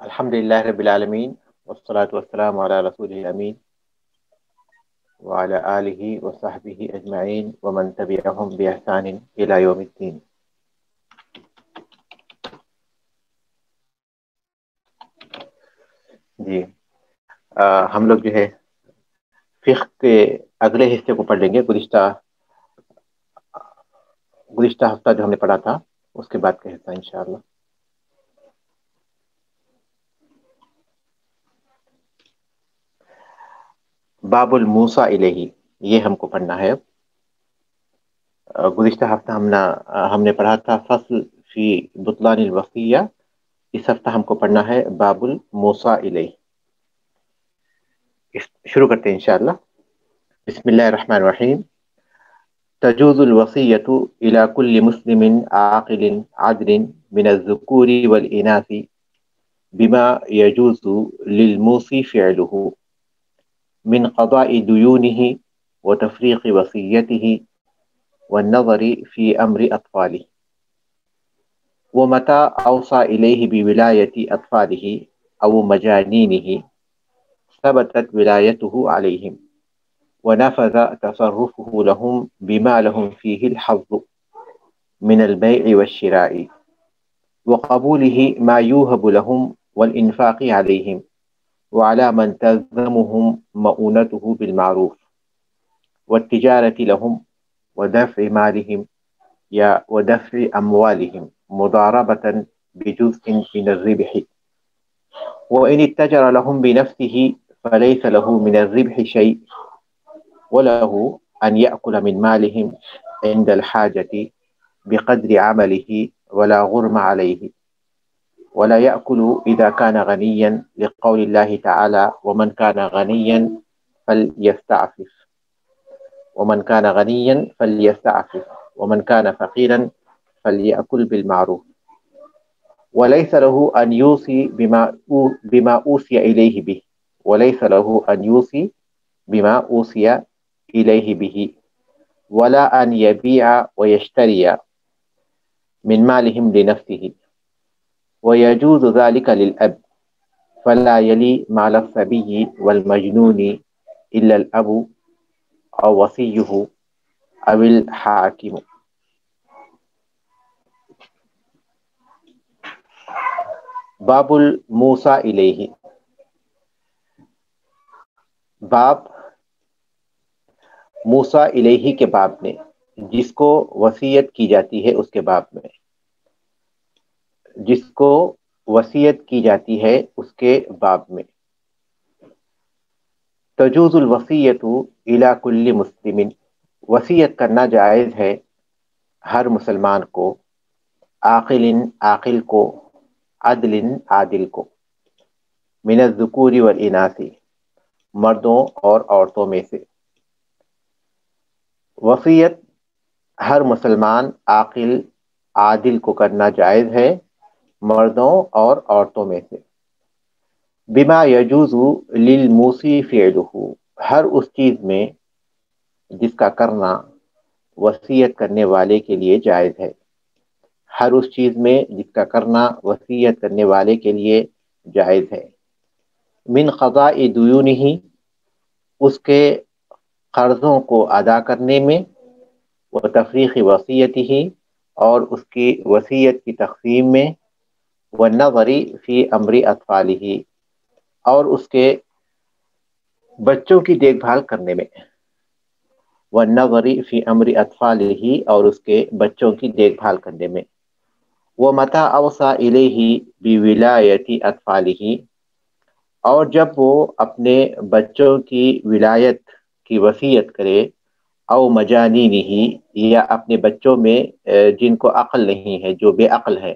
الحمد لله رب العالمين والصلاة والسلام على رسوله الأمين وعلى آله وصحبه أجمعين ومن تبعهم بإحسان إلى يوم الدين. جی ہم لوگ جو ہے فقہ کے اگلے حصے کو پڑھ لیں گے. گزشتہ ہفتہ جو ہم نے پڑھا تھا اس کے بعد کا حصہ انشاءاللہ. باب الموسیٰ الیہ یہ ہم کو پڑھنا ہے. گزشتہ ہفتہ ہم نے پڑھا تھا فصل فی بطلان الوصیہ. اس ہفتہ ہم کو پڑھنا ہے باب الموسیٰ الیہ. شروع کرتے ہیں انشاءاللہ. بسم اللہ الرحمن الرحیم. تجوز الوصیۃ الی کل مسلم عاقل عدل من الذکور والاناث بما يجوز للموصی فعله من قضاء ديونه وتفريق وصيته والنظر في أمر أطفاله. ومتى أوصى إليه بولاية أطفاله أو مجانينه ثبتت ولايته عليهم ونفذ تصرفه لهم بما لهم فيه الحظ من البيع والشراء وقبوله ما يوهب لهم والإنفاق عليهم وعلى من تلزمهم مؤونته بالمعروف والتجارة لهم ودفع مالهم ودفع أموالهم مضاربة بجزء من الربح. وإن اتجر لهم بنفسه فليس له من الربح شيء وله أن يأكل من مالهم عند الحاجة بقدر عمله ولا غرم عليه ولا يأكل إذا كان غنيا لقول الله تعالى ومن كان غنيا فليستعفف ومن كان غنيا فليستعفف ومن كان فقيرا فليأكل بالمعروف. وليس له أن يوصي بما أوصي إليه به وليس له أن يوصي بما أوصي إليه به ولا أن يبيع ويشتري من مالهم لنفسه. ويجوز ذلك للأب فلا يلي مال الصبي والمجنون إلا الأب أو وصيه أو الحاكم. باب الموسیٰ الیہ. باب موسیٰ الیہ کے باب میں، جس کو وصیت کی جاتی ہے اس کے باب میں. جس کو وصیت کی جاتی ہے اس کے باب میں. تجوز الوصیۃ الی کل مسلم. وصیت کرنا جائز ہے ہر مسلمان کو، عاقل عاقل کو، عدل عادل کو، من الذکور والاناث مردوں اور عورتوں میں سے. وصیت ہر مسلمان عاقل عادل کو کرنا جائز ہے مردوں اور عورتوں میں سے. بما یجوز للموصی فعلہ ہر اس چیز میں جس کا کرنا وصیت کرنے والے کے لیے جائز ہے. ہر اس چیز میں جس کا کرنا وصیت کرنے والے کے لیے جائز ہے. من قضاء دیونہ اس کے قرضوں کو ادا کرنے میں، و تفریق وصیتہ اور اس کی وصیت کی تقسیم میں، والنظر فی امر اطفالہ اور اس کے بچوں کی دیکھ بھال کرنے میں، والنظر فی امر اطفالہ اور اس کے بچوں کی دیکھ بھال کرنے میں. ومتی اوصی الیہ بولایۃ اطفالہ اور جب وہ اپنے بچوں کی ولایت کی وصیت کرے، او مجانینہ یا اپنے بچوں میں جن کو عقل نہیں ہے، جو بے عقل ہے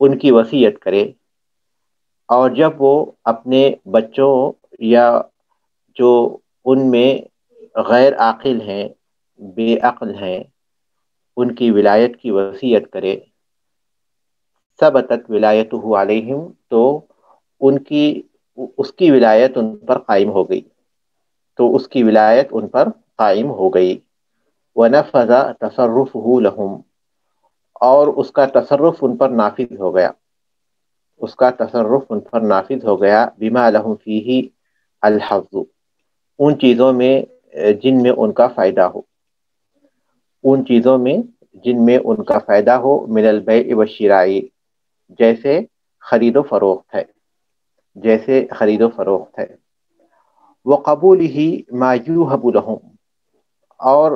ان کی وصیت کرے. اور جب وہ اپنے بچوں یا جو ان میں غیر عاقل ہیں، بے عقل ہیں، ان کی ولایت کی وصیت کرے، ثبتت ولایتہ علیہم تو اس کی ولایت ان پر قائم ہو گئی، تو اس کی ولایت ان پر قائم ہو گئی. ونفذ تصرفہ لہم اور اس کا تصرف ان پر نافذ ہو گیا. اس کا تصرف ان پر نافذ ہو گیا، بما لہم فیہ الحظ، ان چیزوں میں جن میں ان کا فائدہ ہو، ان چیزوں میں جن میں ان کا فائدہ ہو، من البیع والشراء، جیسے خرید و فروخت ہے، جیسے خرید و فروخت ہے، وقبولہ ما یوہب لہم، اور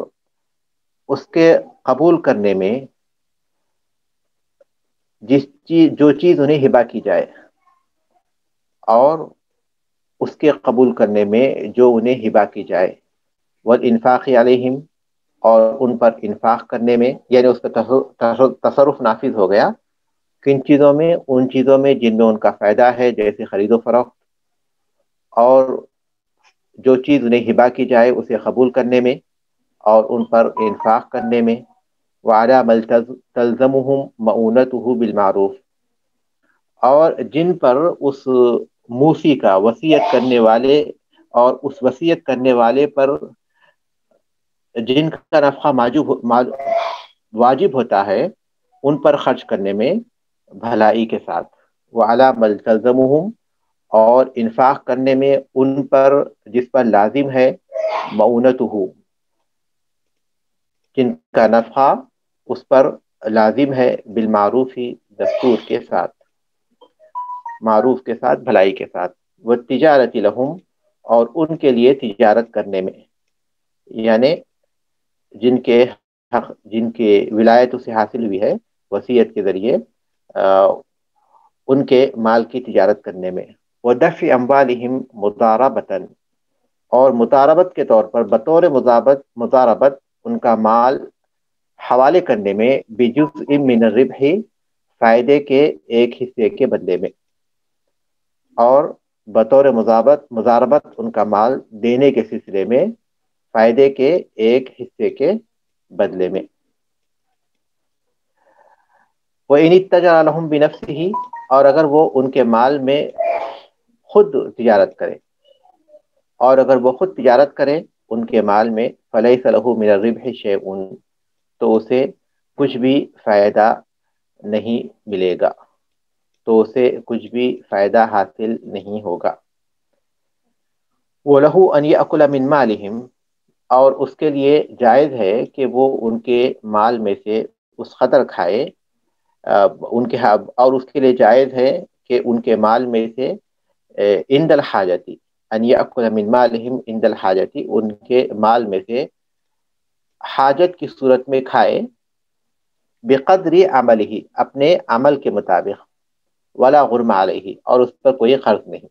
اس کے قبول کرنے میں جو چیز انہیں ہبہ کی جائے، اور اس کے قبول کرنے میں جو انہیں ہبہ کی جائے، والانفاق علیہم، اور ان پر انفاق کرنے میں، یعنی اس کا تصرف نافذ ہو گیا کن چیزوں میں، ان چیزوں میں جن میں ان کا فائدہ ہے، جیسے خرید و فروخت، اور جو چیز انہیں ہبہ کی جائے اسے قبول کرنے میں اور ان پر انفاق کرنے میں، وعلی من تلزمہم معونتہ بالمعروف، اور جن پر اس موسی کا، وصیت کرنے والے، اور اس وصیت کرنے والے پر جن کا نفقہ واجب ہوتا ہے، ان پر خرچ کرنے میں بھلائی کے ساتھ، وعلی من تلزمہم، اور انفاق کرنے میں ان پر جس پر لازم ہے، معونتہ، جن کا نفقہ اس پر لازم ہے، بالمعروف ہی، دستور کے ساتھ، معروف کے ساتھ، بھلائی کے ساتھ، والتجارت لہم، اور ان کے لیے تجارت کرنے میں، یعنی جن کے ولایت سے حاصل ہوئی ہے وصیت کے ذریعے، ان کے مال کی تجارت کرنے میں، ودفع اموالہم مضاربۃ، اور مضاربت کے طور پر، بطور مضاربت ان کا مال حوالے کرنے میں، بجزء من الربح، فائدے کے ایک حصے کے بدلے میں، اور بطور مضاربت ان کا مال دینے کے سلسلے میں، فائدے کے ایک حصے کے بدلے میں، وَإِنِ اتَّجَرَ لَهُم بِنَفْسِهِ، اور اگر وہ ان کے مال میں خود تجارت کرے، اور اگر وہ خود تجارت کرے ان کے مال میں، فَلَيْسَ لَهُ مِنَ الرِّبْحِ شَيْءٌ، تو اسے کچھ بھی فائدہ نہیں ملے گا، تو اسے کچھ بھی فائدہ حاصل نہیں ہوگا، وَلَهُ أَنْ يَأْكُلَ مِنْ مَالِهِمْ، اور اس کے لیے جائز ہے کہ وہ ان کے مال میں سے اس قدر کھائے، ان کے، اور اس کے لیے جائز ہے کہ ان کے مال میں سے عند الحاجتی، ان یأکل من مالہم عند الحاجتی، ان کے مال میں سے حاجت کی صورت میں کھائے، بقدر عملہ، اپنے عمل کے مطابق، ولا غرم علیہ، اور اس پر کوئی قرض نہیں،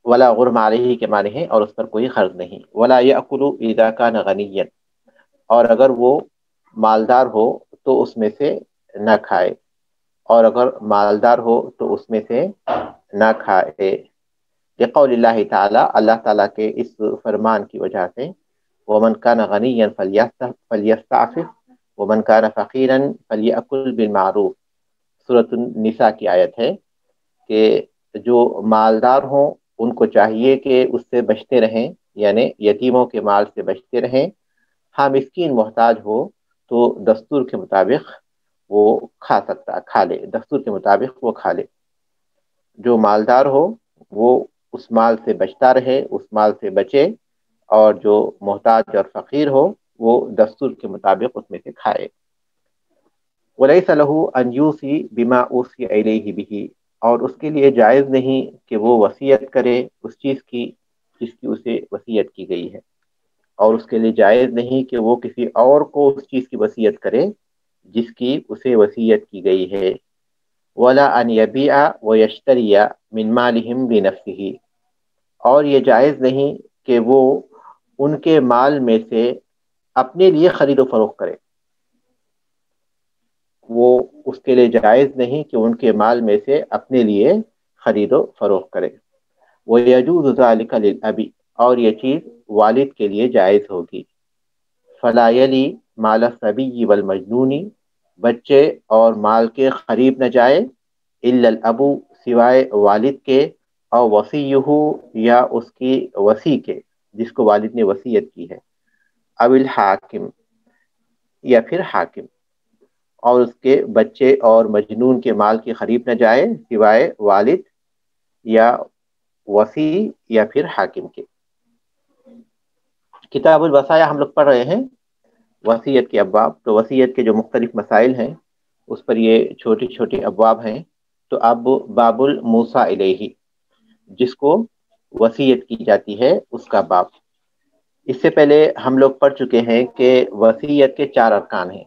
ولا غرم علیہ کے معنی ہے اور اس پر کوئی قرض نہیں، ولا یأکل اذا کان غنیا، اور اگر وہ مالدار ہو تو اس میں سے نہ کھائے، اور اگر مالدار ہو تو اس میں سے نہ کھائے، لقول اللہ تعالی، اللہ تعالیٰ کے اس فرمان کی وجہ سے، ومن کان غنیا فلیستعفف ومن کان فقیرا فلیأکل بالمعروف، سورۃ النساء کی آیت ہے کہ جو مالدار ہوں ان کو چاہیے کہ اس سے بچتے رہیں، یعنی یتیموں کے مال سے بچتے رہیں، ہاں مسکین محتاج ہو تو دستور کے مطابق وہ کھا لے، دستور کے مطابق وہ کھا لے، جو مالدار ہو وہ اس مال سے بچتا رہے، اس مال سے بچے، اور جو محتاج اور فقیر ہو وہ دستور کے مطابق اس میں سے کھائے، وَلَيْسَ لَهُ أَنْ يُوصِي بِمَا أُوصِيَ إِلَيْهِ بِهِ، اور اس کے لیے جائز نہیں کہ وہ وصیت کرے اس چیز کی جس کی اسے وصیت کی گئی ہے، اور اس کے لیے جائز نہیں کہ وہ کسی اور کو اس چیز کی وصیت کرے جس کی اسے وصیت کی گئی ہے، وَلَا أَنْ يَبِيعَ وَيَشْتَرِيَ مِنْ مَالِهِمْ بِنَفْسِهِ، اور یہ جائز نہیں کہ وہ ان کے مال میں سے اپنے لیے خرید و فروخت کرے، وہ اس کے لیے جائز نہیں کہ ان کے مال میں سے اپنے لیے خرید و فروخت کرے، وَيَجُوزُ ذَلِكَ لِلْأَبِ، اور یہ چیز والد کے لیے جائز ہوگی، فَلَا يَلِي مَالَ الصَّبِيِّ وَالْمَجْنُونِ، بچے اور مال کے قریب نہ جائے، إِلَّا الْأَبُ، سوائے والد کے، اور وصیہ، یا اس کی وصی کے، جس کو والد نے وصیت کی ہے، او الحاکم، یا پھر حاکم، اور اس کے بچے اور مجنون کے مال کی خریب نہ جائے سوائے والد یا وصی یا پھر حاکم کے۔ کتاب الوصایا ہم لوگ پڑھ رہے ہیں، وصیت کے ابواب، تو وصیت کے جو مختلف مسائل ہیں اس پر یہ چھوٹے چھوٹے ابواب ہیں۔ تو اب باب الموصی الیہ، جس کو وصیت کی جاتی ہے، اس کا باب۔ اس سے پہلے ہم لوگ پڑھ چکے ہیں کہ وصیت کے 4 ارکان ہیں۔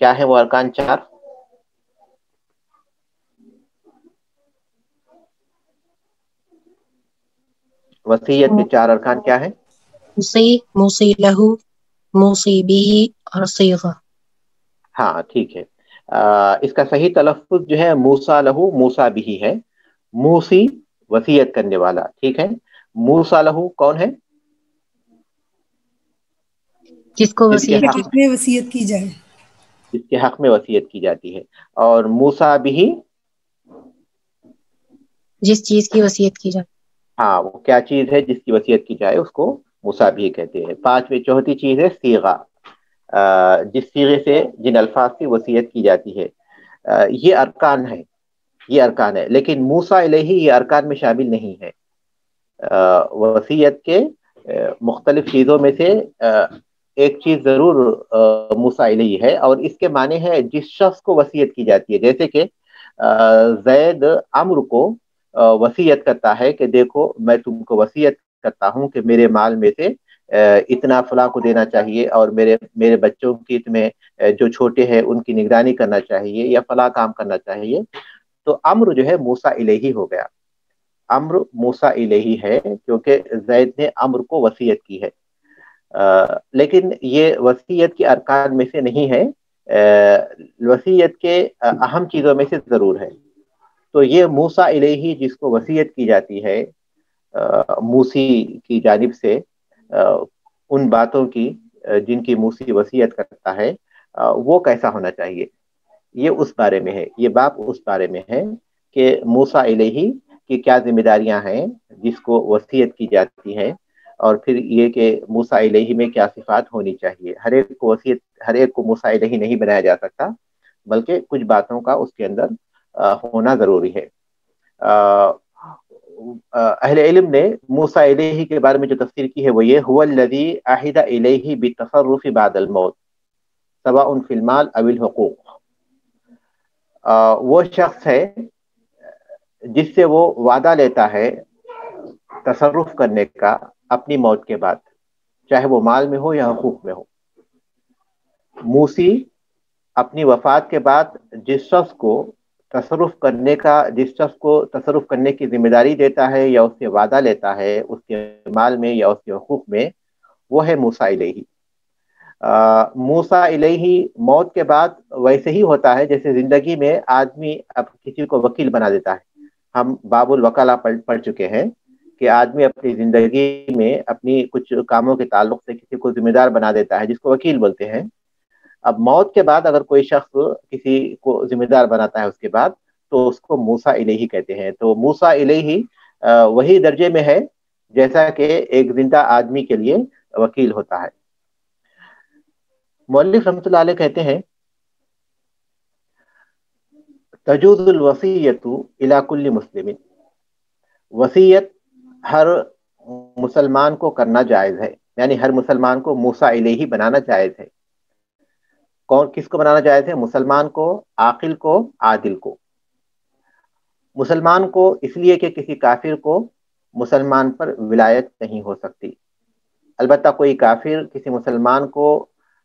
کیا ہیں وہ ارکان 4؟ وصیت کے 4 ارکان کیا ہیں؟ موسی، موسی لہو، موسی بھی اور صیغہ۔ ہاں ٹھیک ہے، اس کا صحیح تلفظ جو ہے موسیٰ لہو، موسیٰ بھی ہے۔ موسی وصیت کرنے والا، ٹھیک ہے۔ موسیٰ لہو کون ہے؟ جس کو جس کے وصیت حق کی میں وصیت کی جائے۔ جس کے حق میں وصیت کی جاتی ہے۔ اور موسیٰ بھی، جس چیز کی وصیت کی جائے۔ ہاں وہ کیا چیز ہے جس کی وصیت کی جائے، اس کو موسیٰ بھی کہتے ہیں۔ 5ویں چوتھی چیز ہے صیغہ، جس صیغے سے جن الفاظ کی وصیت کی جاتی ہے۔ یہ ارکان ہے، یہ ارکان ہے، لیکن موسیٰ الیہ یہ ارکان میں شامل نہیں ہے۔ وصیت کے مختلف چیزوں میں سے ایک چیز ضرور موسیٰ الیہ ہے، اور اس کے معنی ہے جس شخص کو وصیت کی جاتی ہے۔ جیسے کہ زید عمرو کو وصیت کرتا ہے کہ دیکھو میں تم کو وصیت کرتا ہوں کہ میرے مال میں سے اتنا فلاں کو دینا چاہیے، اور میرے بچوں کی تمہیں جو چھوٹے ہیں ان کی نگرانی کرنا چاہیے، یا فلاں کام کرنا چاہیے۔ تو امر جو ہے موسیٰ الیہ ہو گیا، امر موسیٰ الیہ ہے، کیونکہ زید نے امر کو وصیت کی ہے۔ لیکن یہ وصیت کے ارکان میں سے نہیں ہے، وصیت کے اہم چیزوں میں سے ضرور ہے۔ تو یہ موسیٰ الیہ جس کو وصیت کی جاتی ہے موسی کی جانب سے، ان باتوں کی جن کی موسی وصیت کرتا ہے، وہ کیسا ہونا چاہیے، یہ اس بارے میں ہے، یہ باب اس بارے میں ہے کہ موسیٰ الیہ کی کیا ذمہ داریاں ہیں جس کو وصیت کی جاتی ہے، اور پھر یہ کہ موسیٰ الیہ میں کیا صفات ہونی چاہیے۔ ہر ایک کو موسیٰ الیہ نہیں بنایا جا سکتا، بلکہ کچھ باتوں کا اس کے اندر ہونا ضروری ہے۔ اہل علم نے موسیٰ الیہ کے بارے میں جو تفسیر کی ہے وہ یہ، هو الذی عہد الیہ بالتصرف بعد الموت سواء فی المال او الحقوق، وہ شخص ہے جس سے وہ وعدہ لیتا ہے تصرف کرنے کا اپنی موت کے بعد، چاہے وہ مال میں ہو یا حقوق میں ہو۔ موسی اپنی وفات کے بعد جس شخص کو تصرف کرنے کی ذمہ داری دیتا ہے یا اس سے وعدہ لیتا ہے اس کے مال میں یا اس کے حقوق میں، وہ ہے موسیٰ الیہ۔ موسیٰ الیہ موت کے بعد ویسے ہی ہوتا ہے جیسے زندگی میں آدمی اب کسی کو وکیل بنا دیتا ہے۔ ہم باب الوکالہ پڑھ چکے ہیں کہ آدمی اپنی زندگی میں اپنی کچھ کاموں کے تعلق سے کسی کو ذمہ دار بنا دیتا ہے، جس کو وکیل بولتے ہیں۔ اب موت کے بعد اگر کوئی شخص کسی کو ذمہ دار بناتا ہے اس کے بعد، تو اس کو موسیٰ الیہ کہتے ہیں۔ تو موسیٰ الیہ وہی درجے میں ہے جیسا کہ ایک زندہ آدمی کے لیے وکیل ہوتا ہے۔ مؤلف رحمۃ اللہ علیہ کہتے ہیں تجوز الوصیۃ الی کل مسلم، وصیت ہر مسلمان کو کرنا جائز ہے، یعنی ہر مسلمان کو موسیٰ الیہ بنانا جائز ہے۔ کس کو بنانا جائز ہے؟ مسلمان کو، عاقل کو، عادل کو۔ مسلمان کو اس لیے کہ کسی کافر کو مسلمان پر ولایت نہیں ہو سکتی، البتہ کوئی کافر کسی مسلمان کو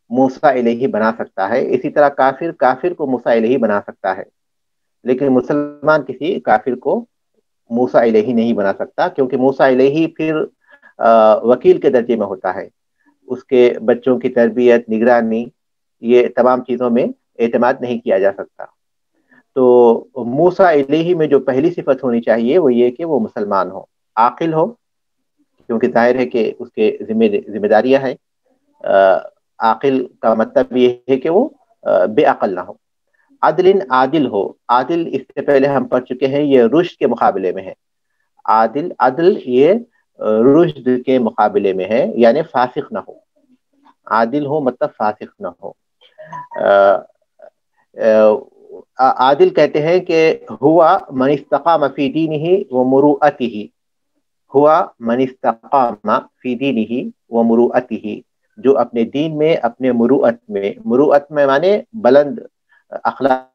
موسیٰ الیہ بنا سکتا ہے، اسی طرح کافر کو موسیٰ الیہ بنا سکتا ہے، لیکن مسلمان کسی کافر کو موسیٰ الیہ نہیں بنا سکتا، کیونکہ موسیٰ الیہ پھر وکیل کے درجے میں ہوتا ہے۔ اس کے بچوں کی تربیت، نگرانی، یہ تمام چیزوں میں اعتماد نہیں کیا جا سکتا۔ تو موسیٰ الیہ میں جو پہلی صفت ہونی چاہیے وہ یہ کہ وہ مسلمان ہو، عاقل ہو، کیونکہ ظاہر ہے کہ اس کے ذمہ داریاں ہیں۔ عاقل کا مطلب یہ ہے کہ وہ بے عقل نہ ہو۔ عادل ہو، عادل اس سے پہلے ہم پڑھ چکے ہیں یہ رشد کے مقابلے میں ہے۔ عدل یہ رشد کے مقابلے میں ہے، یعنی فاسق نہ ہو۔ عادل ہو مطلب فاسق نہ ہو۔ عادل کہتے ہیں کہ ہوا من استقام فی دینہ و مروءتہ، ہوا من استقام فی دینہ و مروءتہ، جو اپنے دین میں اپنے مروءت میں مانے بلند اخلاقی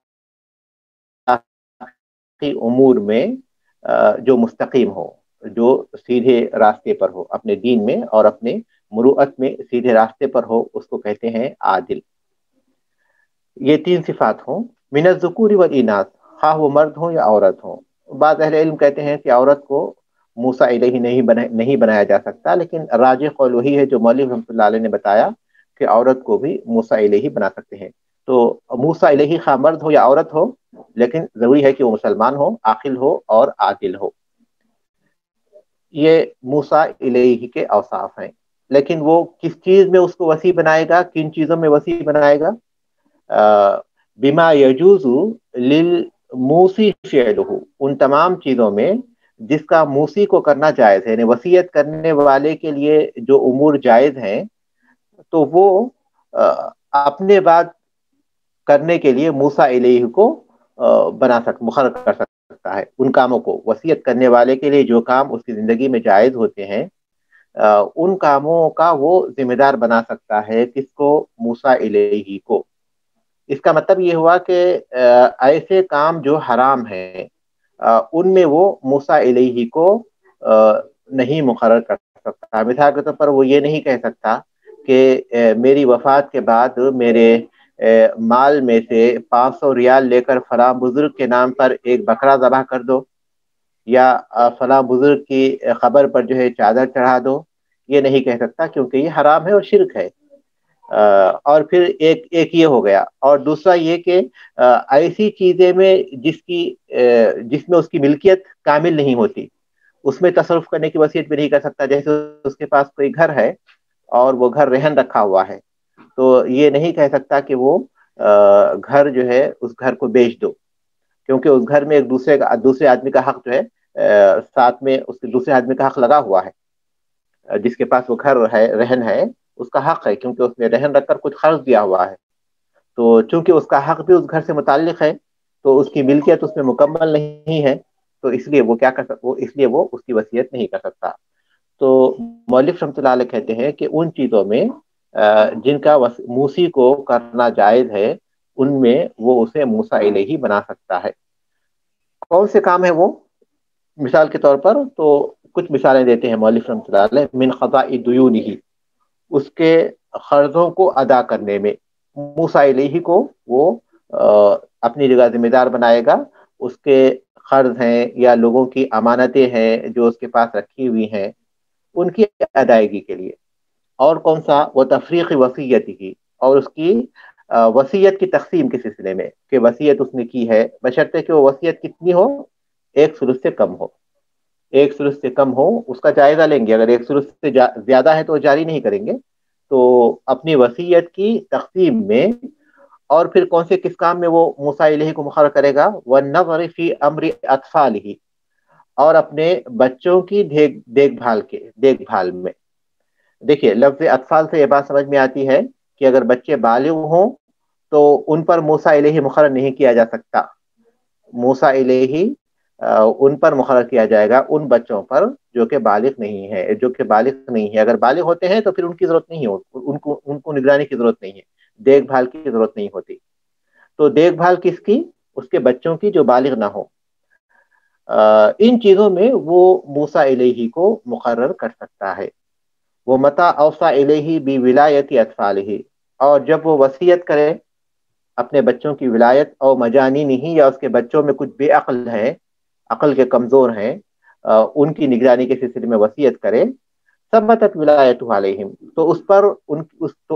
امور میں جو مستقیم ہو، جو سیدھے راستے پر ہو اپنے دین میں اور اپنے مروءت میں سیدھے راستے پر ہو، اس کو کہتے ہیں عادل۔ یہ 3 صفات ہوں، من الذکور والاناث، خواہ وہ مرد ہوں یا عورت ہوں۔ بعض اہل علم کہتے ہیں کہ عورت کو موسیٰ الیہ نہیں بنایا جا سکتا، لیکن راجح قول وہی ہے جو مولوی رحمۃ اللہ علیہ نے بتایا کہ عورت کو بھی موسیٰ الیہ بنا سکتے ہیں۔ تو موسیٰ الیہ خواہ مرد ہو یا عورت ہو، لیکن ضروری ہے کہ وہ مسلمان ہو، عاقل ہو اور عادل ہو۔ یہ موسیٰ الیہ کے اوصاف ہیں، لیکن وہ کس چیز میں اس کو وسیع بنائے گا، کن چیزوں میں وسیع بنائے گا؟ بما یجوز للموصی فعلہ، ان تمام چیزوں میں جس کا موصی کو کرنا جائز ہے، یعنی وصیت کرنے والے کے لیے جو امور جائز ہیں، تو وہ اپنے بعد کرنے کے لیے موسیٰ الیہ کو مقرر کر سکتا ہے۔ ان کاموں کو وصیت کرنے والے کے لیے جو کام اس کی زندگی میں جائز ہوتے ہیں، ان کاموں کا وہ ذمہ دار بنا سکتا ہے، کس کو؟ موسیٰ الیہ کو۔ اس کا مطلب یہ ہوا کہ ایسے کام جو حرام ہیں ان میں وہ موسیٰ الیہ کو نہیں مقرر کر سکتا۔ مثال کے طور پر وہ یہ نہیں کہہ سکتا کہ میری وفات کے بعد میرے مال میں سے 500 ریال لے کر فلاں بزرگ کے نام پر ایک بکرا ذبح کر دو، یا فلاں بزرگ کی قبر پر جو ہے چادر چڑھا دو۔ یہ نہیں کہہ سکتا، کیونکہ یہ حرام ہے اور شرک ہے۔ اور پھر ایک یہ ہو گیا، اور دوسرا یہ کہ ایسی چیزیں میں جس میں اس کی ملکیت کامل نہیں ہوتی، اس میں تصرف کرنے کی وصیت بھی نہیں کر سکتا۔ جیسے اس کے پاس کوئی گھر ہے اور وہ گھر رہن رکھا ہوا ہے، تو یہ نہیں کہہ سکتا کہ وہ گھر جو ہے اس گھر کو بیچ دو، کیونکہ اس گھر میں ایک دوسرے آدمی کا حق جو ہے، ساتھ میں اس دوسرے آدمی کا حق لگا ہوا ہے۔ جس کے پاس وہ گھر ہے، رہن ہے، اس کا حق ہے، کیونکہ اس نے رہن رکھ کر کچھ قرض دیا ہوا ہے۔ تو چونکہ اس کا حق بھی اس گھر سے متعلق ہے، تو اس کی ملکیت اس میں مکمل نہیں ہے، تو اس لیے وہ کیا کر سکتا، اس لیے وہ اس کی وصیت نہیں کر سکتا۔ تو مؤلف رحمۃ اللہ علیہ کہتے ہیں کہ ان چیزوں میں جن کا موصی کو کرنا جائز ہے، ان میں وہ اسے موسیٰ الیہ بنا سکتا ہے۔ کون سے کام ہے وہ؟ مثال کے طور پر تو کچھ مثالیں دیتے ہیں مؤلف رحمۃ اللہ علیہ۔ من قضاء دیونہ، اس کے قرضوں کو ادا کرنے میں موسیٰ الیہ کو وہ اپنی جگہ ذمہ دار بنائے گا۔ اس کے قرض ہیں یا لوگوں کی امانتیں ہیں جو اس کے پاس رکھی ہوئی ہیں، ان کی ادائیگی کے لیے۔ اور کون سا؟ وہ تفریق وصیت ہی، اور اس کی وصیت کی تقسیم کے سلسلے میں، کہ وصیت اس نے کی ہے، بشرطے کہ وہ وصیت کتنی ہو؟ 1 سے کم ہو۔ 1 سے کم ہو، اس کا جائزہ لیں گے۔ اگر 1 سے زیادہ ہے تو وہ جاری نہیں کریں گے۔ تو اپنی وصیت کی تقسیم میں، اور پھر کون سے کس کام میں وہ موسیٰ الیہ کو مقرر کرے گا؟ وَالنَّظَرِ فِي أَمْرِ أَطْفَالِهِ، اور اپنے بچوں کی دیکھ بھال میں۔ دیکھیے، لفظ اطفال سے یہ بات سمجھ میں آتی ہے کہ اگر بچے بالغ ہوں تو ان پر موسیٰ الیہ مقرر نہیں کیا جا سکتا۔ موسیٰ الیہ ان پر مقرر کیا جائے گا، ان بچوں پر جو کہ بالغ نہیں ہے۔ اگر بالغ ہوتے ہیں تو پھر ان کی ضرورت نہیں ہوتی، ان کو نگرانی کی ضرورت نہیں ہے، دیکھ بھال کی ضرورت نہیں ہوتی۔ تو دیکھ بھال کس کی؟ اس کے بچوں کی جو بالغ نہ ہو۔ ان چیزوں میں وہ موسیٰ الیہ کو مقرر کر سکتا ہے۔ وہ متا اوصى الیہ بولایت اطفالہ، اور جب وہ وصیت کرے اپنے بچوں کی ولایت، اور مجانینہ، یا اس کے بچوں میں کچھ بے عقل ہیں، عقل کے کمزور ہیں، ان کی نگرانی کے سلسلے میں وصیت کرے، ثبتت ولایتہ علیہم، تو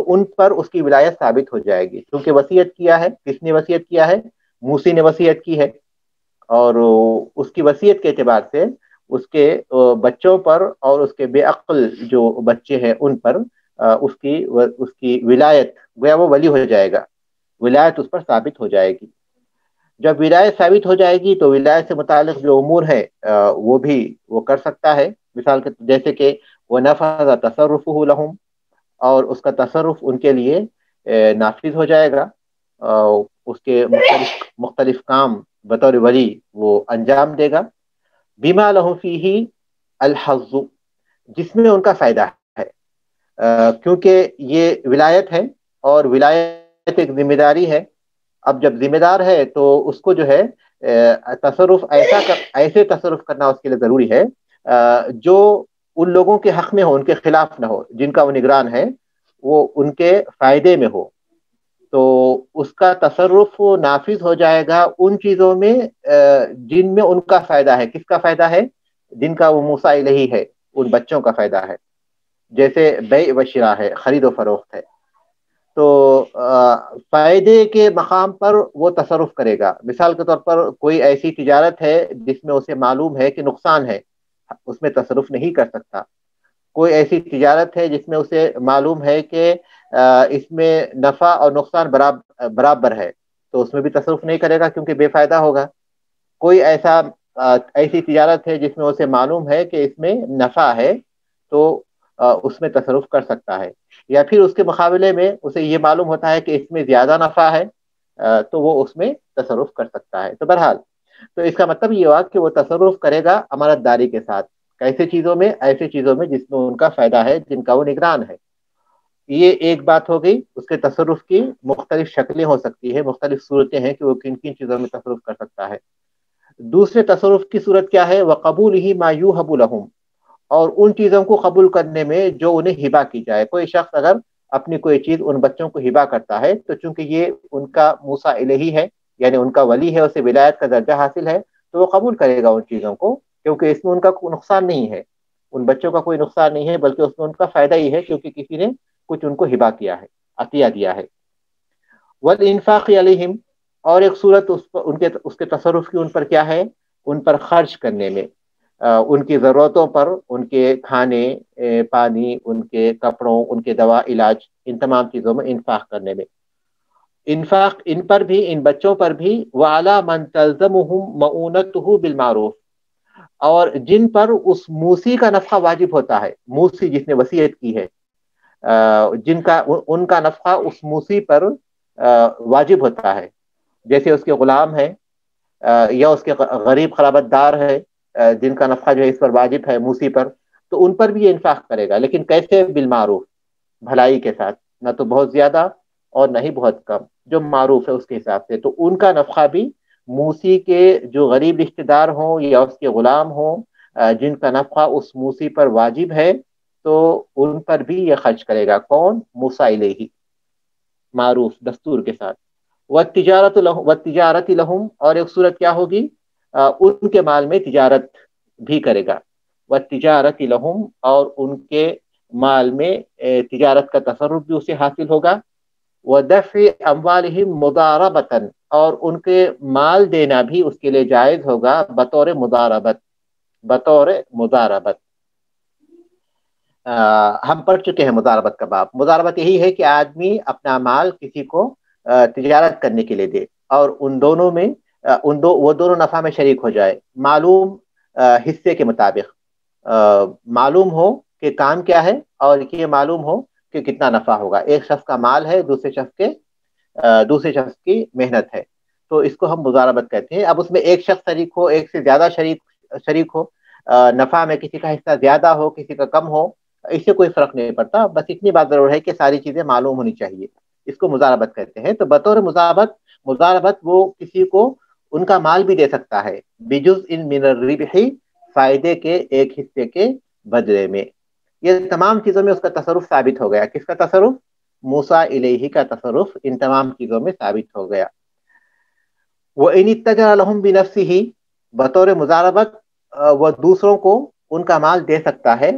ان پر اس کی ولایت ثابت ہو جائے گی، کیونکہ وصیت کیا ہے۔ کس نے وصیت کیا ہے؟ موسی نے وصیت کی ہے، اور اس کی وصیت کے اعتبار سے اس کے بچوں پر اور اس کے بے عقل جو بچے ہیں ان پر اس کی ولایت، گویا وہ ولی ہو جائے گا، ولایت اس پر ثابت ہو جائے گی۔ جب ولایت ثابت ہو جائے گی تو ولایت سے متعلق جو امور ہے وہ بھی وہ کر سکتا ہے۔ مثال کے جیسے کہ وَنَفَذَ تَصَرُّفُهُ لَهُمْ، اور اس کا تصرف ان کے لیے نافذ ہو جائے گا، اس کے مختلف کام بطور ولی وہ انجام دے گا. بما لہ فیہ الحظ، جس میں ان کا فائدہ ہے. کیونکہ یہ ولایت ہے اور ولایت ایک ذمہ داری ہے. اب جب ذمہ دار ہے تو اس کو جو ہے تصرف ایسے تصرف کرنا اس کے لیے ضروری ہے جو ان لوگوں کے حق میں ہو، ان کے خلاف نہ ہو. جن کا وہ نگران ہے وہ ان کے فائدے میں ہو، تو اس کا تصرف نافذ ہو جائے گا ان چیزوں میں جن میں ان کا فائدہ ہے. کس کا فائدہ ہے؟ جن کا وہ موسیٰ الیہ ہے، ان بچوں کا فائدہ ہے. جیسے بیع و شراء ہے، خرید و فروخت ہے. تو فائدے کے مقام پر وہ تصرف کرے گا. مثال کے طور پر کوئی ایسی تجارت ہے جس میں اسے معلوم ہے کہ نقصان ہے، اس میں تصرف نہیں کر سکتا. کوئی ایسی تجارت ہے جس میں اسے معلوم ہے کہ اس میں نفع اور نقصان برابر ہے، تو اس میں بھی تصرف نہیں کرے گا کیونکہ بے فائدہ ہوگا. کوئی ایسی تجارت ہے جس میں اسے معلوم ہے کہ اس میں نفع ہے، تو اس میں تصرف کر سکتا ہے. یا پھر اس کے مقابلے میں اسے یہ معلوم ہوتا ہے کہ اس میں زیادہ نفع ہے، تو وہ اس میں تصرف کر سکتا ہے. تو بہرحال تو اس کا مطلب یہ ہوا کہ وہ تصرف کرے گا امانت داری کے ساتھ. ایسی چیزوں میں جس میں ان کا فائدہ ہے، جن کا وہ نگران ہے. یہ ایک بات ہو گئی. اس کے تصرف کی مختلف شکلیں ہو سکتی ہیں، مختلف صورتیں ہیں کہ وہ کن کن چیزوں میں تصرف کر سکتا ہے. دوسرے تصرف کی صورت کیا ہے؟ وَقَبُولِهِ مَا يُوهَبُ لَهُمْ، اور ان چیزوں کو قبول کرنے میں جو انہیں ہبہ کی جائے. کوئی شخص اگر اپنی کوئی چیز ان بچوں کو ہبہ کرتا ہے تو چونکہ یہ ان کا موسیٰ الیہ ہے، یعنی ان کا ولی ہے، اسے ولایت کا درجہ حاصل ہے، تو وہ قبول کرے گا ان چیزوں کو، کیونکہ اس میں ان کا کوئی نقصان نہیں ہے. ان بچوں کا کوئی نقصان نہیں ہے، بلکہ اس میں ان کا فائدہ ہی ہے، کیونکہ کسی نے کچھ ان کو ہبہ کیا ہے، عطیہ دیا ہے. والانفاق علیہم، اور ایک صورت اس کے تصرف کی ان پر کیا ہے؟ ان پر خرچ کرنے میں، ان کی ضرورتوں پر، ان کے کھانے پانی، ان کے کپڑوں، ان کے دوا علاج، ان تمام چیزوں میں انفاق کرنے میں. انفاق ان پر بھی، ان بچوں پر بھی. وعلی من تلزمہم مؤونتہ بالمعروف، اور جن پر اس موسی کا نفع واجب ہوتا ہے. موسی جس نے وصیت کی ہے، ان کا نفع اس موسی پر واجب ہوتا ہے. جیسے اس کے غلام ہے، یا اس کے غریب قرابت دار ہے، جن کا نفع جو ہے اس پر واجب ہے موسی پر، تو ان پر بھی یہ انفاق کرے گا. لیکن کیسے؟ بالمعروف، بھلائی کے ساتھ، نہ تو بہت زیادہ اور نہ ہی بہت کم، جو معروف ہے اس کے حساب سے. تو ان کا نفع بھی موسی کے جو غریب رشتہ دار ہوں یا اس کے غلام ہوں، جن کا نفع اس موسی پر واجب ہے، تو ان پر بھی یہ خرچ کرے گا. کون؟ موسیٰ الیہ، معروف، دستور کے ساتھ. والتجارت لہم، اور ایک صورت کیا ہوگی؟ ان کے مال میں تجارت بھی کرے گا. والتجارت لہم، اور ان کے مال میں تجارت کا تصرف بھی اسے حاصل ہوگا. ودفع اموالہم مضاربۃ، اور ان کے مال دینا بھی اس کے لیے جائز ہوگا بطور مضاربت. بطور مضاربت ہم پڑھ چکے ہیں مضاربت کا باب. مضاربت یہی ہے کہ آدمی اپنا مال کسی کو تجارت کرنے کے لیے دے، اور ان دونوں میں وہ دونوں نفع میں شریک ہو جائے، معلوم حصے کے مطابق. معلوم ہو کہ کام کیا ہے، اور یہ معلوم ہو کہ کتنا نفع ہوگا. ایک شخص کا مال ہے، دوسرے شخص کی محنت ہے، تو اس کو ہم مضاربت کہتے ہیں. اب اس میں ایک شخص شریک ہو، ایک سے زیادہ شریک ہو، نفع میں کسی کا حصہ زیادہ ہو، کسی کا کم ہو، اس سے کوئی فرق نہیں پڑتا. بس اتنی بات ضرور ہے کہ ساری چیزیں معلوم ہونی چاہیے. اس کو مضاربت کہتے ہیں. تو بطور مضاربت وہ کسی کو ان کا مال بھی دے سکتا ہے، بجزء من الربح، فائدے کے ایک حصے کے بدلے میں. یہ تمام چیزوں میں اس کا تصرف ثابت ہو گیا. کس کا تصرف؟ موسیٰ الیہ کا تصرف ان تمام چیزوں میں ثابت ہو گیا. وَإِنِ اتَّجَرَ لَهُم بِنَفْسِهِ، بطور مضاربت وہ دوسروں کو ان کا مال دے سکتا ہے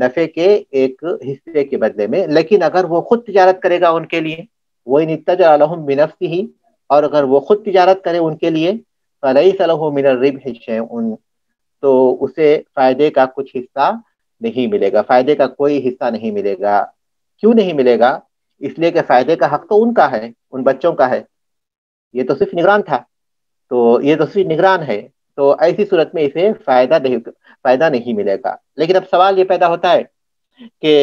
نفع کے ایک حصے کے بدلے میں، لیکن اگر وہ خود تجارت کرے گا ان کے لیے، وَإِنِ اتَّجَرَ لَهُم بِنَفْسِهِ، اور اگر وہ خود تجارت کرے ان کے لیے، فَلَيْسَ لَهُ مِنَ الرِّبْحِ شَيْءٌ، تو اسے فائدے کا کچھ حصہ نہیں ملے گا. فائدے کا کوئی حصہ نہیں ملے گا. کیوں نہیں ملے گا؟ اس لیے کہ فائدے کا حق تو ان کا ہے، ان بچوں کا ہے. یہ تو صرف نگران تھا، تو یہ تو صرف نگران ہے، تو ایسی صورت میں اسے فائدہ نہیں ملے گا. لیکن اب سوال یہ پیدا ہوتا ہے کہ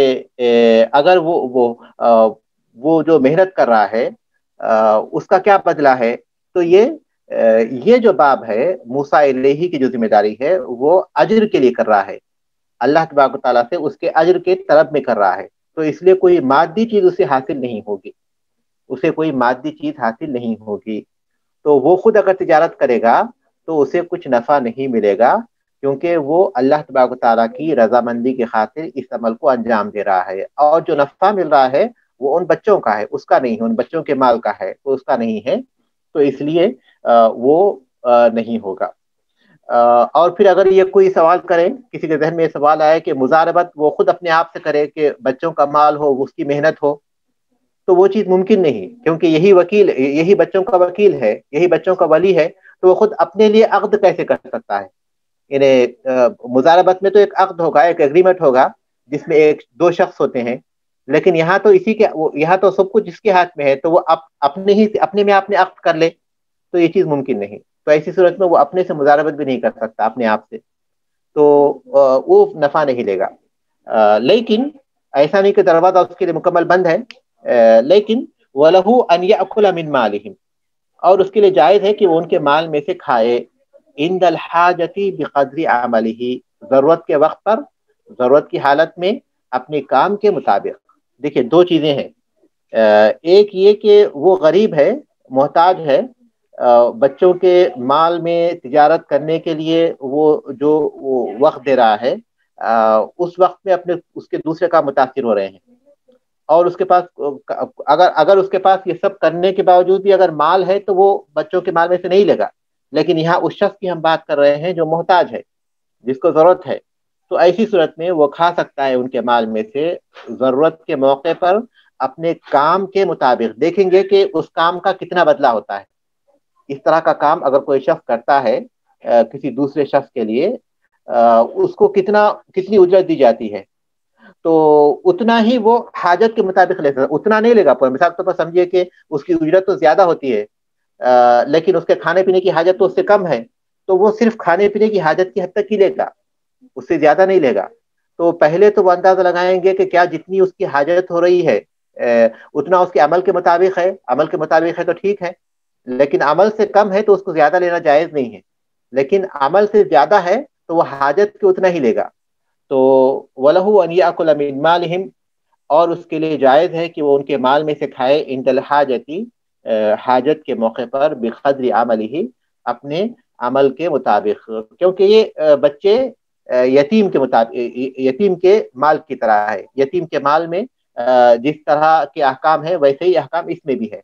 اگر وہ جو محنت کر رہا ہے، اس کا کیا بدلہ ہے؟ تو یہ جو باب ہے موسیٰ علیہ کی جو ذمہ داری ہے وہ اجر کے لیے کر رہا ہے، اللہ تبارک و تعالیٰ سے اس کے اجر کے طلب میں کر رہا ہے، تو اس لیے کوئی مادی چیز اسے حاصل نہیں ہوگی، اسے کوئی مادی چیز حاصل نہیں ہوگی۔ تو وہ خود اگر تجارت کرے گا تو اسے کچھ نفع نہیں ملے گا، کیونکہ وہ اللہ تبارک و تعالیٰ کی رضامندی کی خاطر اس عمل کو انجام دے رہا ہے، اور جو نفع مل رہا ہے وہ ان بچوں کا ہے، اس کا نہیں ہے، ان بچوں کے مال کا ہے، تو اس کا نہیں ہے، تو اس لیے وہ نہیں ہوگا۔ اور پھر اگر یہ کوئی سوال کرے، کسی کے ذہن میں یہ سوال آئے کہ مزاربت وہ خود اپنے آپ سے کرے کہ بچوں کا مال ہو، اس کی محنت ہو، تو وہ چیز ممکن نہیں، کیونکہ یہی بچوں کا وکیل ہے، یہی بچوں کا ولی ہے، تو وہ خود اپنے لیے عقد کیسے کر سکتا ہے؟ یعنی مزاربت میں تو ایک عقد ہوگا، ایک ایگریمنٹ ہوگا جس میں ایک دو شخص ہوتے ہیں، لیکن یہاں تو یہاں تو سب کچھ جس کے ہاتھ میں ہے، تو وہ اپنے میں اپنے عقد کر لے، تو یہ چیز ممکن نہیں، تو ایسی صورت میں وہ اپنے سے مزاربت بھی نہیں کر سکتا اپنے آپ سے، تو وہ نفع نہیں لے گا۔ لیکن ایسا نہیں کہ دروازہ اس کے لیے مکمل بند ہے، لیکن وَلَهُ أَنْ يَأْكُلَ مِنْ مَالِهِمْ، اور اس کے لیے جائز ہے کہ وہ ان کے مال میں سے کھائے، عند الحاجتی بقدر عملہ، ضرورت کے وقت پر، ضرورت کی حالت میں اپنے کام کے مطابق۔ دیکھیں دو چیزیں ہیں، ایک یہ کہ وہ غریب ہے، محتاج ہے، بچوں کے مال میں تجارت کرنے کے لیے وہ وقت دے رہا ہے، اس وقت میں اس کے دوسرے کام متاثر ہو رہے ہیں، اور اس کے پاس اگر اس کے پاس یہ سب کرنے کے باوجود بھی اگر مال ہے تو وہ بچوں کے مال میں سے نہیں لے گا، لیکن یہاں اس شخص کی ہم بات کر رہے ہیں جو محتاج ہے، جس کو ضرورت ہے، تو ایسی صورت میں وہ کھا سکتا ہے ان کے مال میں سے، ضرورت کے موقع پر اپنے کام کے مطابق۔ دیکھیں گے کہ اس کام کا کتنا بدلہ ہوتا ہے، اس طرح کا کام اگر کوئی شخص کرتا ہے کسی دوسرے شخص کے لیے، اس کو کتنی اجرت دی جاتی ہے، تو اتنا ہی وہ حاجت کے مطابق لے سکتا، اتنا نہیں لے گا، پر مثال طور پر سمجھیے کہ اس کی اجرت تو زیادہ ہوتی ہے، لیکن اس کے کھانے پینے کی حاجت تو اس سے کم ہے، تو وہ صرف کھانے پینے کی حاجت کی حد تک ہی لے گا، اس سے زیادہ نہیں لے گا۔ تو پہلے تو وہ اندازہ لگائیں گے کہ کیا جتنی اس کی حاجت ہو رہی ہے اتنا اس کے عمل کے مطابق ہے، عمل کے مطابق ہے تو ٹھیک ہے، لیکن عمل سے کم ہے تو اس کو زیادہ لینا جائز نہیں ہے، لیکن عمل سے زیادہ ہے تو وہ حاجت کے اتنا ہی لے گا۔ تو وَلَهُ أَنْ يَأْكُلَ مِنْ مَالِهِمْ، اور اس کے لیے جائز ہے کہ وہ ان کے مال میں سے کھائے، عند الحاجتی، حاجت کے موقع پر، بقدر عملہ، اپنے عمل کے مطابق، کیونکہ یہ بچے یتیم کے مطابق، یتیم کے مال کی طرح ہے، یتیم کے مال میں جس طرح کے احکام ہے ویسے ہی احکام اس میں بھی ہے،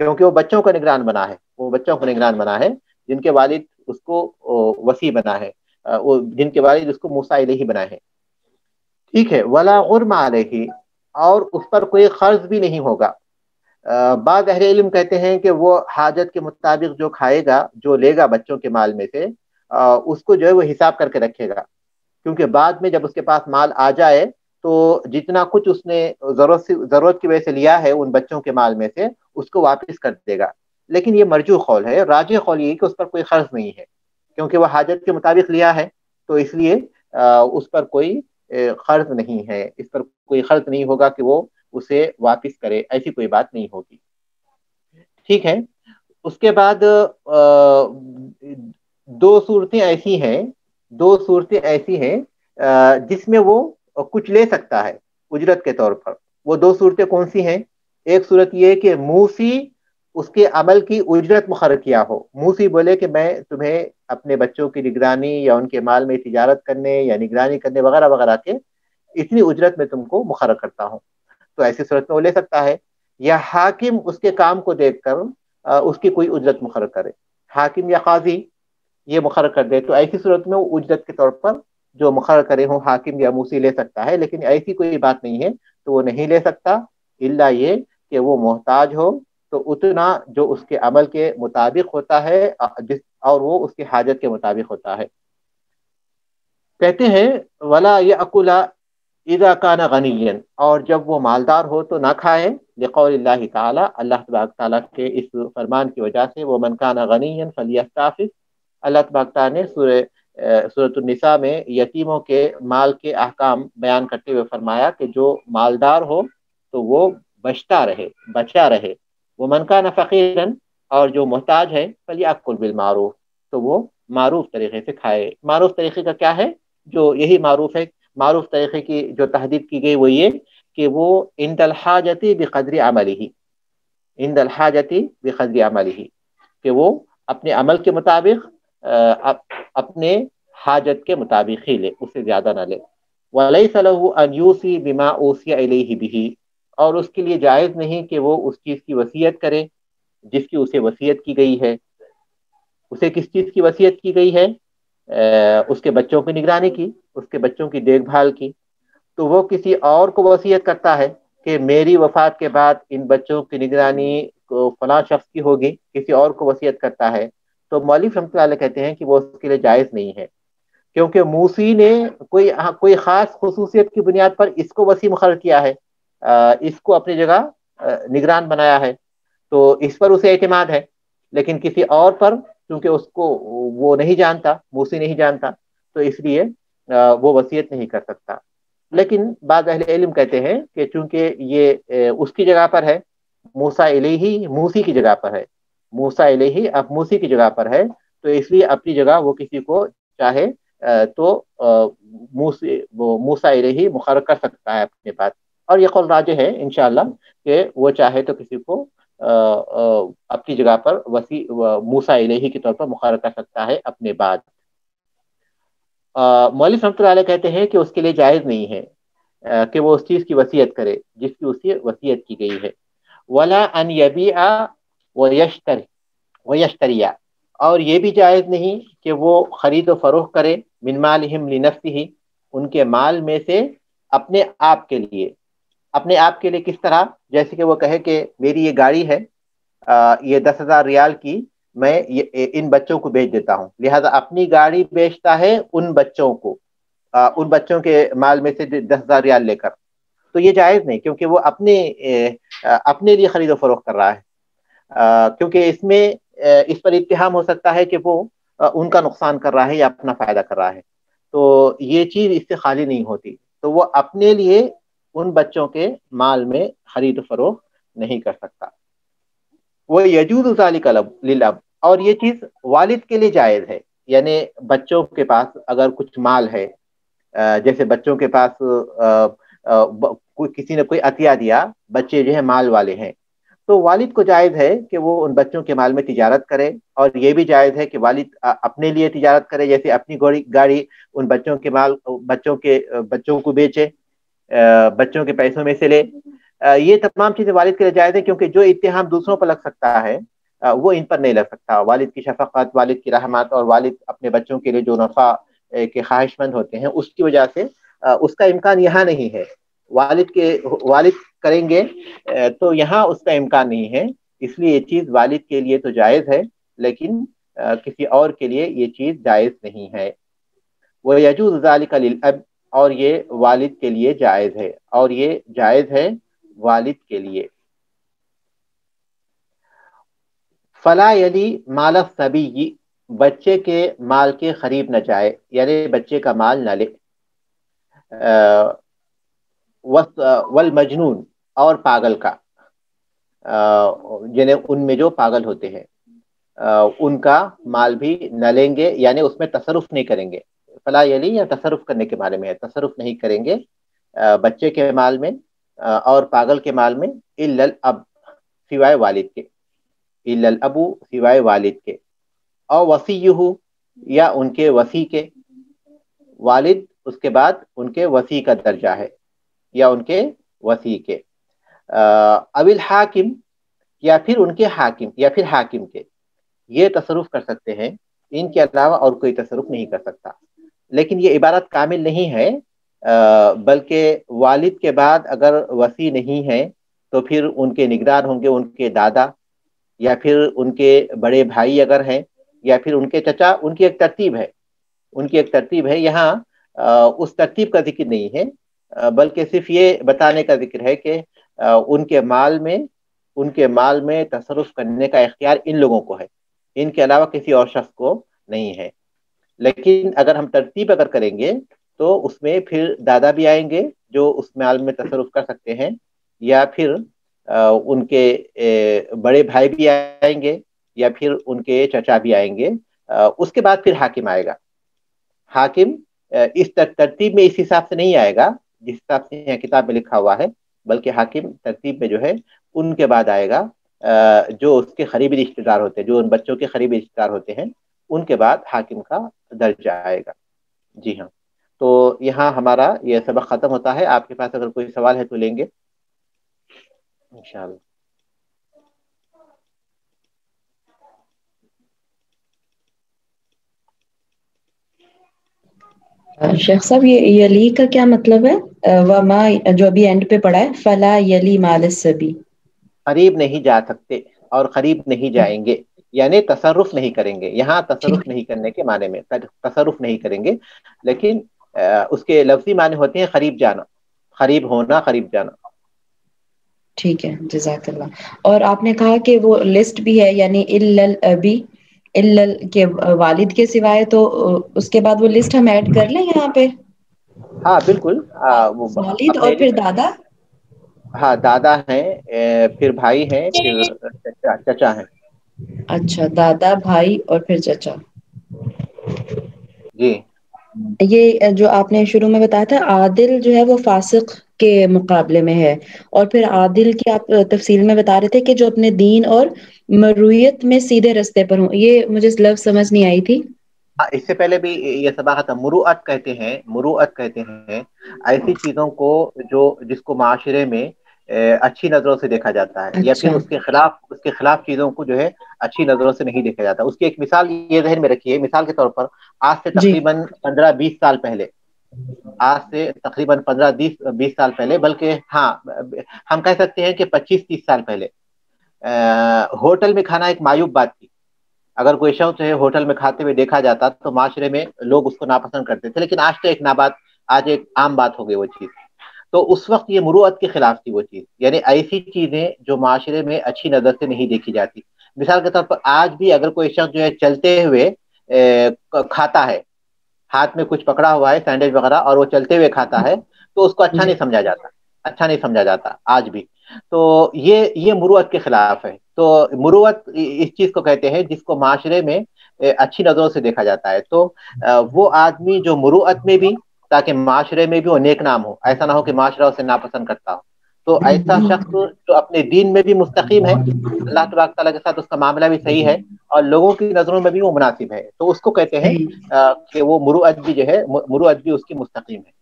کیونکہ وہ بچوں کا نگران بنا ہے، وہ بچوں کا نگران بنا ہے جن کے والد اس کو وصی بنا ہے، جن کے والد اس کو موسیٰ علیہ بنا ہے، ٹھیک ہے۔ ولا غرم علیہ، اور اس پر کوئی قرض بھی نہیں ہوگا۔ بعض اہل علم کہتے ہیں کہ وہ حاجت کے مطابق جو کھائے گا، جو لے گا بچوں کے مال میں سے، اس کو جو ہے وہ حساب کر کے رکھے گا، کیونکہ بعد میں جب اس کے پاس مال آ جائے تو جتنا کچھ اس نے ضرورت کی وجہ سے لیا ہے ان بچوں کے مال میں سے، اس کو واپس کر دے گا۔ لیکن یہ مرجوح قول ہے، راجح قول یہ کہ اس پر کوئی قرض نہیں ہے، کیونکہ وہ حاجت کے مطابق لیا ہے، تو اس لیے اس پر کوئی قرض نہیں ہے، اس پر کوئی قرض نہیں ہوگا کہ وہ اسے واپس کرے، ایسی کوئی بات نہیں ہوگی، ٹھیک ہے۔ اس کے بعد دو صورتیں ایسی ہیں جس میں وہ کچھ لے سکتا ہے اجرت کے طور پر۔ وہ دو صورتیں کون سی ہیں؟ ایک صورت یہ کہ موسی اس کے عمل کی اجرت مقرر کیا ہو، موسی بولے کہ میں تمہیں اپنے بچوں کی نگرانی یا ان کے مال میں تجارت کرنے یا نگرانی کرنے وغیرہ وغیرہ کے اتنی اجرت میں تم کو مقرر کرتا ہوں، تو ایسی صورت میں وہ لے سکتا ہے۔ یا حاکم اس کے کام کو دیکھ کر اس کی کوئی اجرت مقرر کرے، حاکم یا قاضی یہ مقرر کر دے، تو ایسی صورت میں وہ اجرت کے طور پر جو مقرر کرے ہوں حاکم یا موسی لے سکتا ہے، لیکن ایسی کوئی بات نہیں ہے تو وہ نہیں لے سکتا، الا یہ کہ وہ محتاج ہو، تو اتنا جو اس کے عمل کے مطابق ہوتا ہے اور وہ اس کی حاجت کے مطابق ہوتا ہے۔ کہتے ہیں ولا یأکل اذا کان غنیا، اور جب وہ مالدار ہو تو نہ کھائے، لقول اللہ تعالی، اللہ تبارک تعالیٰ کے اس فرمان کی وجہ سے، ومن کان غنیا فلیستعفف، اللہ تبارک تعالیٰ نے سورۃ النساء میں یتیموں کے مال کے احکام بیان کرتے ہوئے فرمایا کہ جو مالدار ہو تو وہ بچا رہے، ومن کان فقیرا، اور جو محتاج ہے، فلیأکل بالمعروف، تو وہ معروف طریقے سے کھائے۔ معروف طریقے کا کیا ہے؟ جو یہی معروف ہے، معروف طریقے کی جو تحدید کی گئی وہ یہ کہ وہ عند الحاجت بقدر عملہ، عند الحاجت بقدر عملہ، کہ وہ اپنے عمل کے مطابق اپنے حاجت کے مطابق ہی لے، اس سے زیادہ نہ لے۔ وَلَيْسَ لَهُ أَنْ يُوصِي بِمَا أُوصِيَ إِلَيْهِ بِهِ، اور اس کے لیے جائز نہیں کہ وہ اس چیز کی وصیت کرے جس کی اسے وصیت کی گئی ہے۔ اسے کس چیز کی وصیت کی گئی ہے؟ اس کے بچوں کی نگرانی کی، اس کے بچوں کی دیکھ بھال کی، تو وہ کسی اور کو وصیت کرتا ہے کہ میری وفات کے بعد ان بچوں کی نگرانی کو فلاں شخص کی ہوگی، کسی اور کو وصیت کرتا ہے، تو مولوی رحمۃ اللہ علیہ کہتے ہیں کہ وہ اس کے لیے جائز نہیں ہے، کیونکہ موسی نے کوئی خاص خصوصیت کی بنیاد پر اس کو وصی مقرر کیا ہے، اس کو اپنی جگہ نگران بنایا ہے، تو اس پر اسے اعتماد ہے، لیکن کسی اور پر چونکہ اس کو وہ نہیں جانتا، موسی نہیں جانتا، تو اس لیے وہ وصیت نہیں کر سکتا۔ لیکن بعض اہل علم کہتے ہیں کہ چونکہ یہ اس کی جگہ پر ہے، موسیٰ الیہ موسی کی جگہ پر ہے، موسیٰ الیہ اب موسی کی جگہ پر ہے، تو اس لیے اپنی جگہ وہ کسی کو چاہے تو موسیٰ الیہ مقرر کر سکتا ہے اپنے پاس، اور یہ قول راجح ہے انشاءاللہ کہ وہ چاہے تو کسی کو اپنی جگہ پر موسیٰ الیہ کے طور پر مقرر کر سکتا ہے اپنے بعد۔ مولوی رحمۃ اللہ علیہ کہتے ہیں کہ اس کے لیے جائز نہیں ہے کہ وہ اس چیز کی وصیت کرے جس کی اسے وصیت کی گئی ہے۔ ولا ان یبیع ویشتری، اور یہ بھی جائز نہیں کہ وہ خرید و فروخت کرے، من مالہم لنفسہ، ان کے مال میں سے اپنے آپ کے لیے۔ اپنے آپ کے لیے کس طرح؟ جیسے کہ وہ کہے کہ میری یہ گاڑی ہے، یہ 10,000 ریال کی، میں ان بچوں کو بیچ دیتا ہوں، لہذا اپنی گاڑی بیچتا ہے ان بچوں کو، ان بچوں کے مال میں سے 10,000 ریال لے کر، تو یہ جائز نہیں، کیونکہ وہ اپنے لیے خرید و فروخت کر رہا ہے، کیونکہ اس پر اتہام ہو سکتا ہے کہ وہ ان کا نقصان کر رہا ہے یا اپنا فائدہ کر رہا ہے، تو یہ چیز اس سے خالی نہیں ہوتی، تو وہ اپنے لیے ان بچوں کے مال میں خرید و فروخت نہیں کر سکتا۔ وہ یجوز ذالک للاب، اور یہ چیز والد کے لیے جائز ہے، یعنی بچوں کے پاس اگر کچھ مال ہے، جیسے بچوں کے پاس کسی نے کوئی عطیہ دیا، بچے جو ہے مال والے ہیں، تو والد کو جائز ہے کہ وہ ان بچوں کے مال میں تجارت کرے، اور یہ بھی جائز ہے کہ والد اپنے لیے تجارت کرے، جیسے اپنی گاڑی ان بچوں کو بیچے، بچوں کے پیسوں میں سے لے، یہ تمام چیزیں والد کے لیے جائز ہے، کیونکہ جو اتہام دوسروں پر لگ سکتا ہے وہ ان پر نہیں لگ سکتا۔ والد کی شفقت، والد کی رحمت، اور والد اپنے بچوں کے لیے جو نفع کے خواہش مند ہوتے ہیں، اس کی وجہ سے اس کا امکان یہاں نہیں ہے، والد کریں گے تو یہاں اس کا امکان نہیں ہے، اس لیے یہ چیز والد کے لیے تو جائز ہے، لیکن کسی اور کے لیے یہ چیز جائز نہیں ہے۔ وَيَجُوزُ ذَلِكَ لِلْأَبِ، اور یہ والد کے لیے جائز ہے، اور یہ جائز ہے والد کے لیے۔ فَلَا يَلِي مَالَ الصَّبِيِّ، بچے کے مال کے قریب نہ جائے، یعنی بچے کا مال نہ لے۔ والمجنون، اور پاگل کا، جنہیں ان میں جو پاگل ہوتے ہیں ان کا مال بھی نہ لیں گے، یعنی اس میں تصرف نہیں کریں گے۔ فلا یلی یا تصرف کرنے کے بارے میں ہے، تصرف نہیں کریں گے بچے کے مال میں اور پاگل کے مال میں، الا الاب، سوائے والد کے، الا الاب، سوائے والد کے، او وصیہ، یا ان کے وصی کے، والد اس کے بعد ان کے وصی کا درجہ ہے، یا ان کے وصی کے، اول حاکم، یا پھر ان کے حاکم، یا پھر حاکم کے، یہ تصرف کر سکتے ہیں، ان کے علاوہ اور کوئی تصرف نہیں کر سکتا۔ لیکن یہ عبارت کامل نہیں ہے، بلکہ والد کے بعد اگر وصی نہیں ہے تو پھر ان کے نگران ہوں گے ان کے دادا، یا پھر ان کے بڑے بھائی اگر ہیں، یا پھر ان کے چچا، ان کی ایک ترتیب ہے یہاں اس ترتیب کا ذکر نہیں ہے، بلکہ صرف یہ بتانے کا ذکر ہے کہ ان کے مال میں تصرف کرنے کا اختیار ان لوگوں کو ہے، ان کے علاوہ کسی اور شخص کو نہیں ہے۔ لیکن اگر ہم ترتیب کریں گے تو اس میں پھر دادا بھی آئیں گے جو اس مال میں تصرف کر سکتے ہیں، یا پھر ان کے بڑے بھائی بھی آئیں گے یا پھر ان کے چچا بھی آئیں گے. اس کے بعد پھر حاکم آئے گا. حاکم اس ترتیب میں اس حساب سے نہیں آئے گا جس حساب سے یہاں کتاب میں لکھا ہوا ہے، بلکہ حاکم ترتیب میں جو ہے ان کے بعد آئے گا جو اس کے قریبی رشتے دار ہوتے ہیں، جو ان بچوں کے قریبی رشتے دار ہوتے ہیں، ان کے بعد حاکم کا درجہ آئے گا. جی ہاں. تو یہاں ہمارا یہ سبق ختم ہوتا ہے. آپ کے پاس اگر کوئی سوال ہے تو لیں گے انشاءاللہ. شیخ صاحب یہ یلی کا کیا مطلب ہے؟ وما جو ابھی اینڈ پہ پڑھا ہے فلا یلی مال السبی. قریب نہیں جا سکتے اور قریب نہیں جائیں گے، یعنی تصرف نہیں کریں گے. یہاں تصرف ٹھیک نہیں کرنے کے معنی میں تصرف نہیں کریں گے، لیکن اس کے لفظی معنی ہوتے ہیں قریب جانا، قریب ہونا، قریب جانا. ٹھیک ہے، جزاک اللہ. اور آپ نے کہا کہ وہ لسٹ بھی ہے، یعنی الابی کے والد کے سوائے، تو اس کے بعد وہ لسٹ ہم ایڈ کر لیں یہاں پہ؟ ہاں بالکل. وہ والد اور اپنے پھر دادا. ہاں دادا ہیں، پھر بھائی ہیں، پھر چچا ہیں. اچھا، دادا، بھائی اور پھر چچا. جی. یہ جو آپ نے شروع میں بتایا تھا عادل جو ہے وہ فاسق کے مقابلے میں ہے، اور پھر عادل کی آپ تفصیل میں بتا رہے تھے کہ جو اپنے دین اور مرویت میں سیدھے رستے پر ہوں. یہ مجھے لفظ سمجھ نہیں آئی تھی. اس سے پہلے بھی یہ سبق تھا. مروت کہتے ہیں، مروت کہتے ہیں ایسی چیزوں کو جو جس کو معاشرے میں اچھی نظروں سے دیکھا جاتا ہے، یا پھر اچھا اس کے خلاف چیزوں کو جو ہے اچھی نظروں سے نہیں دیکھا جاتا. اس کی ایک مثال یہ ذہن میں رکھیے. مثال کے طور پر آج سے جی تقریباً 15-20 سال پہلے، آج سے تقریباً 15-20 سال پہلے، بلکہ ہاں ہم کہہ سکتے ہیں کہ 25-30 سال پہلے ہوٹل میں کھانا ایک معیوب بات تھی. اگر کوئی شخص ہے ہوٹل میں کھاتے ہوئے دیکھا جاتا تو معاشرے میں لوگ اس کو ناپسند کرتے تھے، لیکن آج تو آج ایک عام بات ہو گئی وہ چیز. تو اس وقت یہ مروت کے خلاف تھی وہ چیز، یعنی ایسی چیزیں جو معاشرے میں اچھی نظر سے نہیں دیکھی جاتی. مثال کے طور پر آج بھی اگر کوئی شخص جو ہے چلتے ہوئے کھاتا ہے، ہاتھ میں کچھ پکڑا ہوا ہے سینڈوچ وغیرہ، اور وہ چلتے ہوئے کھاتا ہے، تو اس کو اچھا جی نہیں سمجھا جاتا، اچھا نہیں سمجھا جاتا آج بھی. تو یہ مروت کے خلاف ہے. تو مروت اس چیز کو کہتے ہیں جس کو معاشرے میں اچھی نظروں سے دیکھا جاتا ہے. تو وہ آدمی جو مروت میں بھی، تاکہ معاشرے میں بھی وہ نیک نام ہو، ایسا نہ ہو کہ معاشرہ اسے ناپسند کرتا ہو. تو ایسا شخص جو اپنے دین میں بھی مستقیم ہے، اللہ تبارک تعالیٰ کے ساتھ اس کا معاملہ بھی صحیح ہے، اور لوگوں کی نظروں میں بھی وہ مناسب ہے، تو اس کو کہتے ہیں صحیح. کہ وہ مروت بھی جو ہے، مروت بھی اس کی مستقیم ہے.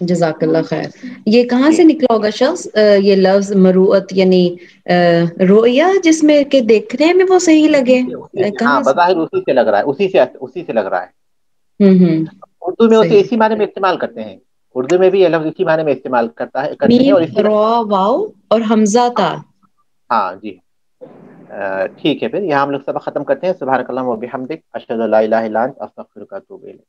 جزاک اللہ خیر. یہ کہاں جی سے نکلا ہوگا شخص یہ لفظ مروت؟ یعنی رویا جس میں کہ دیکھنے میں وہ صحیح لگے، ہاں کہاں سے؟ بظاہر اسی سے لگ رہا ہے، اسی سے لگ رہا ہے. ہوں اردو میں اسے صحیح. اسی معنی میں استعمال کرتے ہیں. اردو میں بھی یہ لفظ اسی معنی میں استعمال کرتے ہیں، میم اور اسی را واو اور حمزہ تا. ہاں جی. ٹھیک ہے، پھر یہاں ہم لوگ سبق ختم کرتے ہیں. سبحانک اللہم و بحمدک، اشہد ان لا الہ الا انت، استغفرک و اتوب الیک.